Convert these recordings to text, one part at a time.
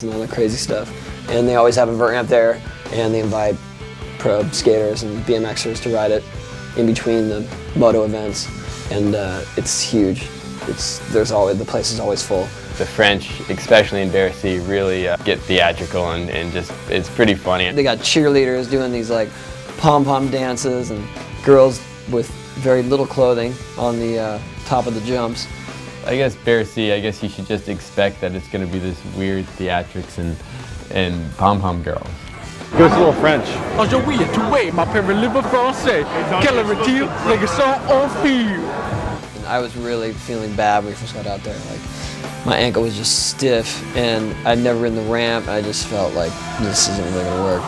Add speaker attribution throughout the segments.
Speaker 1: and all the crazy stuff. And they always have a vert ramp there, and they invite pro skaters and BMXers to ride it in between the moto events, and it's huge. The place is always full.
Speaker 2: The French, especially in Bercy, really get theatrical and just, it's pretty funny.
Speaker 1: They got cheerleaders doing these like pom-pom dances and girls with very little clothing on the top of the jumps.
Speaker 2: I guess Bercy, I guess you should just expect that it's going to be this weird theatrics and pom-pom girls.
Speaker 3: Give us a little French.
Speaker 4: Aujourd'hui, tu es ma libre français. Quel retire les garçons en file.
Speaker 1: I was really feeling bad when we first got out there. Like, my ankle was just stiff, and I'd never ridden the ramp. I just felt like this isn't really going to work.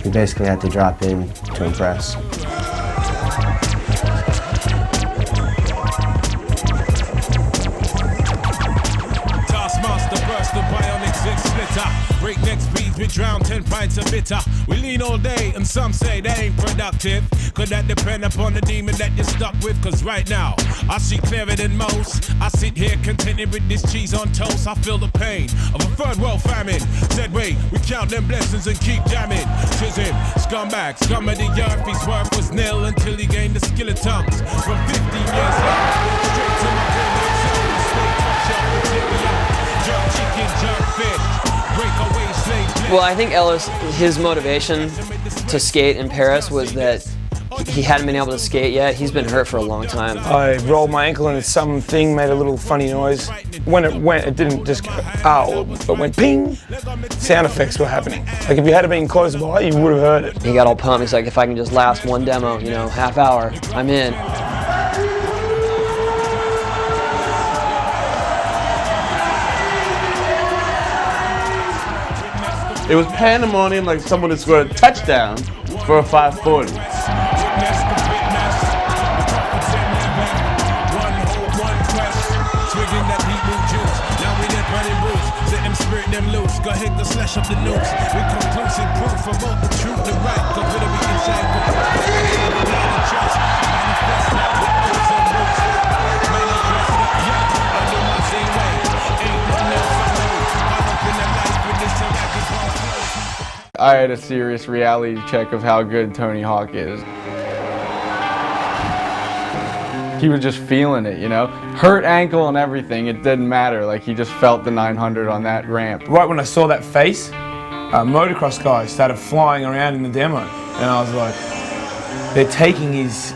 Speaker 5: We basically had to drop in to impress.
Speaker 6: Breakneck speeds, we drown 10 pints of bitter. We lean all day, and some say that ain't productive. Could that depend upon the demon that you're stuck with? Cause right now, I see clearer than most. I sit here contented with this cheese on toast. I feel the pain of a third world famine. Said wait, we count them blessings and keep jamming. Tis him, scumbag, scum of the earth. His worth was nil until he gained the skill of tongues. From 15 years old, straight to my brain, I'm so slave touch up material. Jerk chicken, jerk fish.
Speaker 1: Well, I think Ellis, his motivation to skate in Paris was that he hadn't been able to skate yet. He's been hurt for a long time.
Speaker 3: I rolled my ankle and something made a little funny noise. When it went, it didn't just go ow, but went ping. Sound effects were happening. Like if you had been close by, you would have heard it.
Speaker 1: He got all pumped. He's like, if I can just last one demo, you know, half hour, I'm in.
Speaker 7: It was pandemonium, like someone had scored a touchdown for a 540.
Speaker 8: I had a serious reality check of how good Tony Hawk is. He was just feeling it, you know? Hurt ankle and everything, it didn't matter. Like, he just felt the 900 on that ramp.
Speaker 3: Right when I saw that face, motocross guys started flying around in the demo. And I was like, they're taking his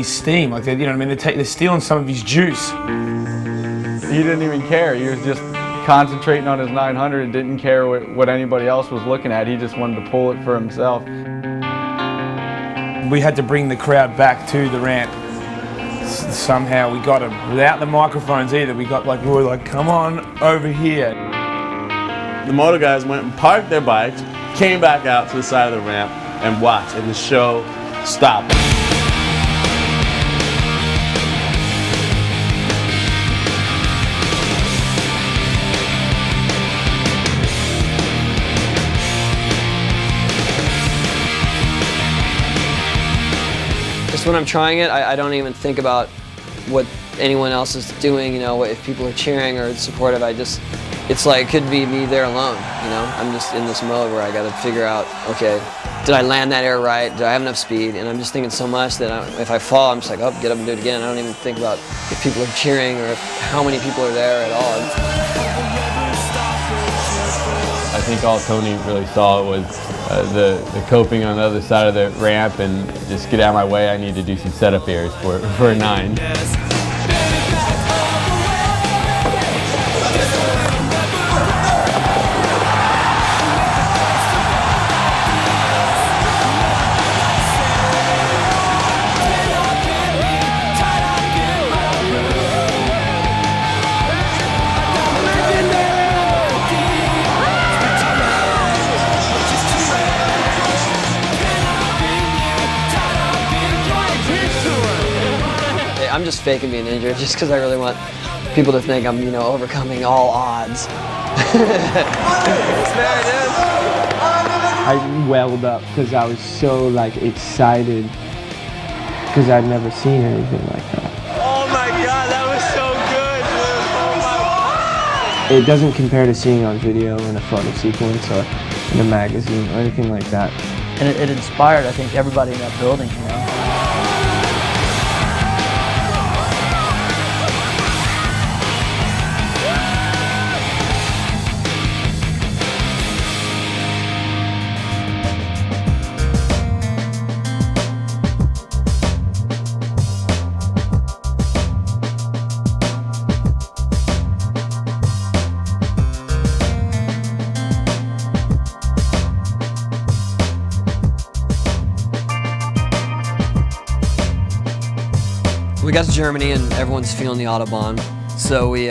Speaker 3: steam. Like, you know what I mean? They're stealing some of his juice.
Speaker 8: He didn't even care. He was just concentrating on his 900 and didn't care what anybody else was looking at. He just wanted to pull it for himself.
Speaker 3: We had to bring the crowd back to the ramp. Somehow we got him without the microphones either. We were like, come on over here.
Speaker 7: The motor guys went and parked their bikes, came back out to the side of the ramp and watched, and the show stopped.
Speaker 1: Just when I'm trying it, I don't even think about what anyone else is doing, you know, if people are cheering or supportive. It's like, it could be me there alone, you know? I'm just in this mode where I gotta figure out, okay, did I land that air right? Did I have enough speed? And I'm just thinking so much that if I fall, I'm just like, oh, get up and do it again. I don't even think about if people are cheering or how many people are there at all.
Speaker 2: I think all Tony really saw was the coping on the other side of the ramp and just get out of my way. I need to do some setup airs for a 9.
Speaker 1: I'm just faking being injured just because I really want people to think I'm, you know, overcoming all odds. There it is.
Speaker 5: I welled up because I was so like excited because I'd never seen anything like that.
Speaker 9: Oh my God, that was so good, dude. Oh my God.
Speaker 5: It doesn't compare to seeing on video in a photo sequence or in a magazine or anything like that.
Speaker 10: And it inspired, I think, everybody in that building, you know.
Speaker 1: We got to Germany and everyone's feeling the Autobahn, so we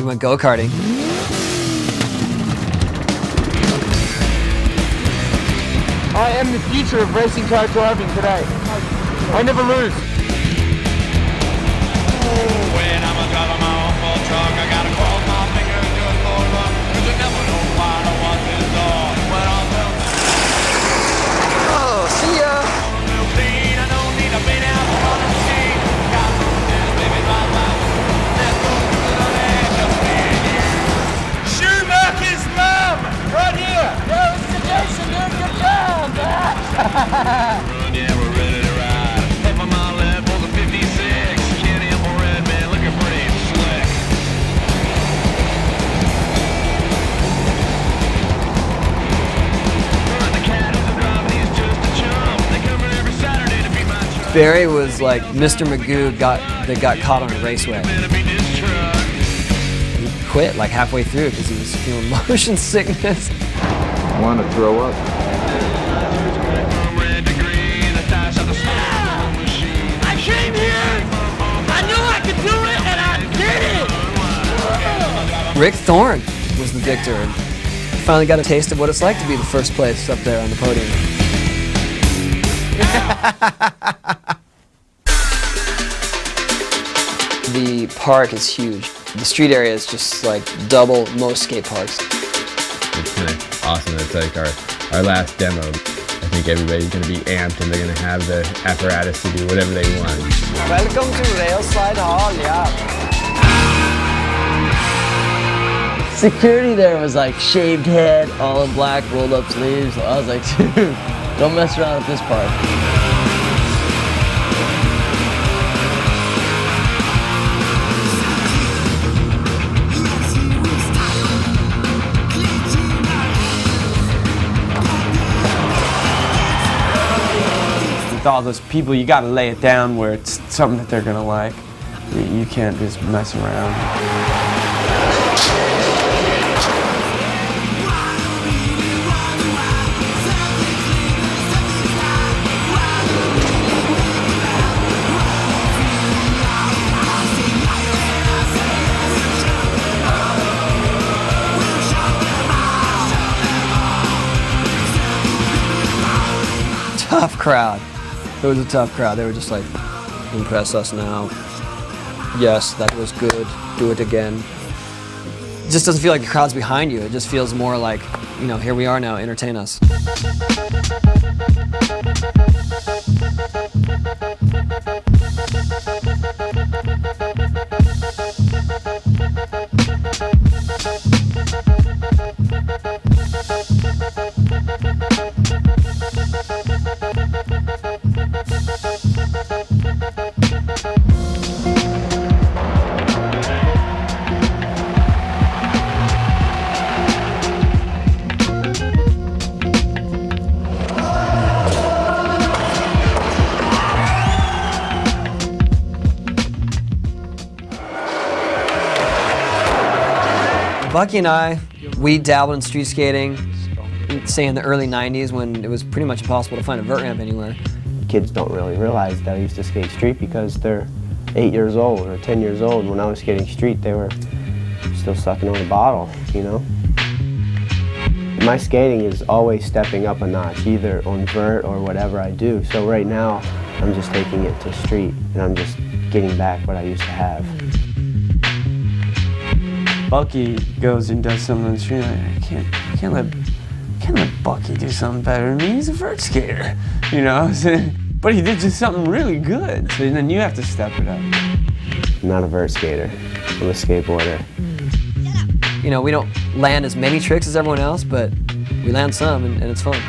Speaker 1: went go-karting.
Speaker 4: I am the future of racing car driving today. I never lose.
Speaker 9: When I'm a driver my own full truck, I gotta cross my fingers to a floor run, 'cause you never know why I want this all. When I'm built.
Speaker 1: Oh, see ya!
Speaker 9: Clean, I don't need a bait out on the scene. Got no chance, baby, my life. Let's go to the edge of me. Schumacher's mom, right here.
Speaker 10: Yo, it's the Jason, dude. Good job, man.
Speaker 9: Yeah, we're ready to ride. Half a mile left for the 56. Kenny up on red, man, looking pretty slick. The cat is a driver, he's just a chump. They come in every Saturday to be my truck.
Speaker 1: Barry was like Mr. Magoo that got caught on a raceway.
Speaker 9: To be this truck.
Speaker 1: He quit like halfway through because he was feeling motion sickness.
Speaker 8: I want to throw up.
Speaker 9: From red to green, the tires of the smoke machine.
Speaker 10: I came here. I knew I could do it, and I did it.
Speaker 1: Rick Thorne was the victor and finally got a taste of what it's like to be the first place up there on the podium. The park is huge. The street area is just like double most skate parks.
Speaker 2: It's kind of awesome. It's like our last demo. I think everybody's going to be amped and they're going to have the apparatus to do whatever they want.
Speaker 1: Welcome to Railslide Hall, yeah.
Speaker 10: Security there was like shaved head, all in black, rolled up sleeves. I was like, dude, don't mess around at this park.
Speaker 5: With all those people, you gotta lay it down where it's something that they're gonna like. You can't just mess around.
Speaker 1: Tough crowd. It was a tough crowd. They were just like, impress us now. Yes, that was good. Do it again. It just doesn't feel like the crowd's behind you. It just feels more like, you know, here we are now, entertain us. Bucky and I, we dabbled in street skating, say in the early 90s when it was pretty much impossible to find a vert ramp anywhere.
Speaker 5: Kids don't really realize that I used to skate street because they're 8 years old or 10 years old. When I was skating street, they were still sucking on a bottle, you know? My skating is always stepping up a notch, either on vert or whatever I do. So right now, I'm just taking it to street and I'm just getting back what I used to have. Bucky goes and does something on the street. I can't
Speaker 11: can't let Bucky do something better than me. He's a vert skater, you know. But he did just something really good. So then you have to step it up.
Speaker 5: I'm not a vert skater. I'm a skateboarder.
Speaker 1: You know, we don't land as many tricks as everyone else, but we land some, and it's fun.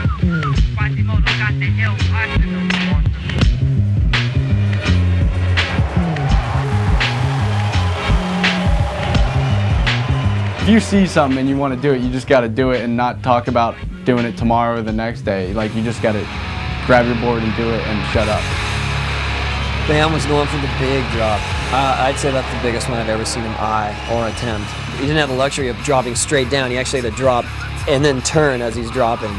Speaker 8: If you see something and you want to do it, you just got to do it and not talk about doing it tomorrow or the next day. Like, you just got to grab your board and do it and shut up.
Speaker 1: Bam was going for the big drop. I'd say that's the biggest one I've ever seen him eye or attempt. He didn't have the luxury of dropping straight down. He actually had to drop and then turn as he's dropping.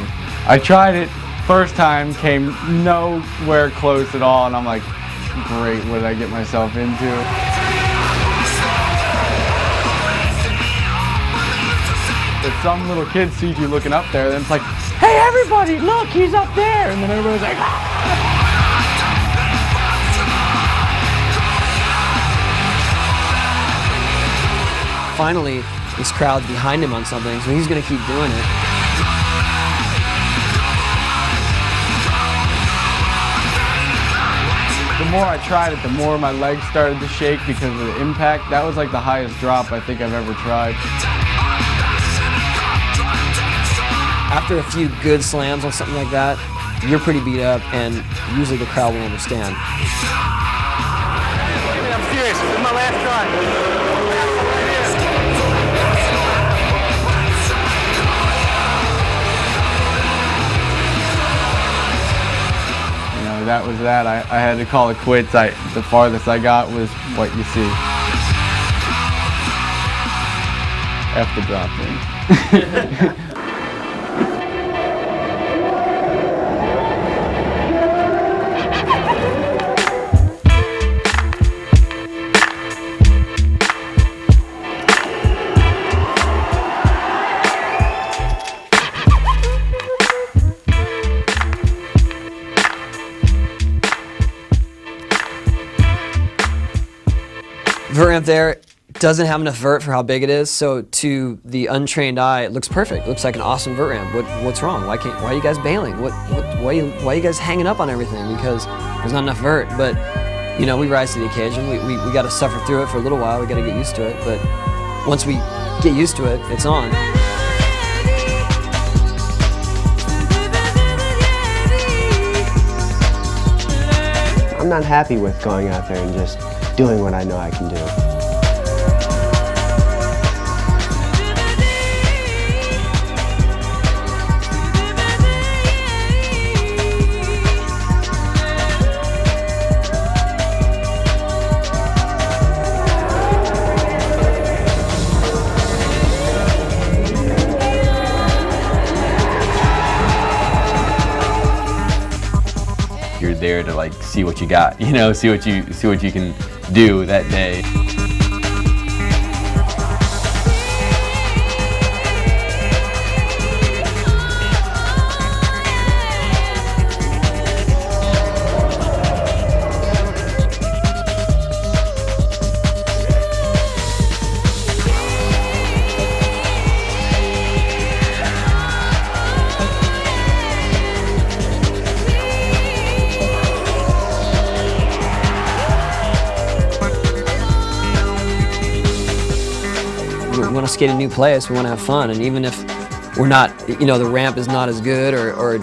Speaker 8: I tried it first time, came nowhere close at all, and I'm like, great, what did I get myself into? If some little kid sees you looking up there, then it's like, hey everybody, look, he's up there! And then everybody's like, ah!
Speaker 1: Finally, this crowd's behind him on something, so he's gonna keep doing it.
Speaker 8: The more I tried it, the more my legs started to shake because of the impact. That was like the highest drop I think I've ever tried.
Speaker 1: After a few good slams on something like that, you're pretty beat up, and usually the crowd will understand.
Speaker 4: I'm serious. This is my last try.
Speaker 8: You know, that was that. I had to call it quits. The farthest I got was what you see. F the drop in.
Speaker 1: Vert ramp there doesn't have enough vert for how big it is, so to the untrained eye, it looks perfect. It looks like an awesome vert ramp. What's wrong? Why are you guys bailing? Why are you guys hanging up on everything? Because there's not enough vert. But you know, we rise to the occasion. We got to suffer through it for a little while. We got to get used to it. But once we get used to it, it's on.
Speaker 5: I'm not happy with going out there and just doing what I know I can do.
Speaker 2: You're there to like see what you got, you know, see what you can do that day.
Speaker 1: We want to skate a new place, we want to have fun, and even if we're not, you know, the ramp is not as good or